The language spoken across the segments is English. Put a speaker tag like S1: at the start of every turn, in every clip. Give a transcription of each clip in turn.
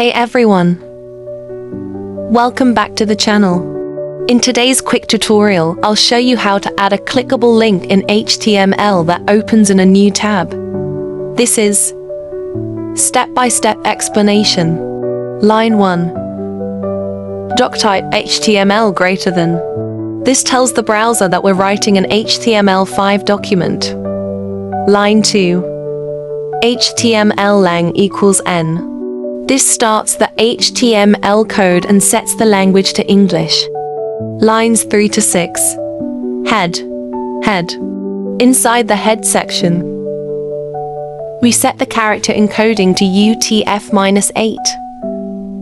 S1: Hey everyone! Welcome back to the channel. In today's quick tutorial, I'll show you how to add a clickable link in HTML that opens in a new tab. This is step-by-step explanation. Line 1. Doc type HTML greater than. This tells the browser that we're writing an HTML5 document. Line 2. HTML lang equals n. This starts the HTML code and sets the language to English. Lines 3 to 6. Head. Inside the head section, we set the character encoding to UTF-8.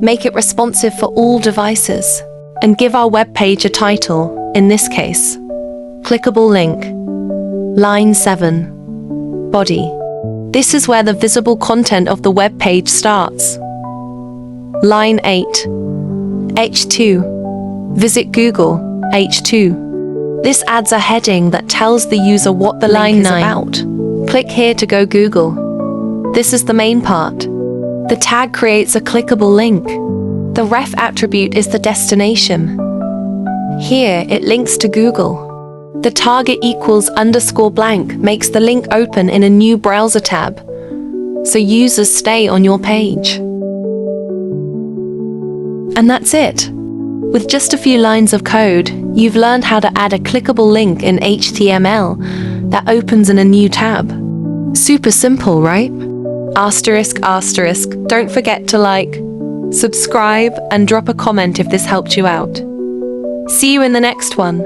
S1: Make it responsive for all devices, and give our web page a title, in this case, clickable link. Line 7. Body. This is where the visible content of the web page starts. Line 8. H2. Visit Google, H2. This adds a heading that tells the user what the link is about. Click here to go Google. This is the main part. The tag creates a clickable link. The ref attribute is the destination. Here, it links to Google. The target equals _blank makes the link open in a new browser tab, so users stay on your page. And that's it. With just a few lines of code, you've learned how to add a clickable link in HTML that opens in a new tab. Super simple, right? Asterisk. Don't forget to like, subscribe, and drop a comment if this helped you out. See you in the next one.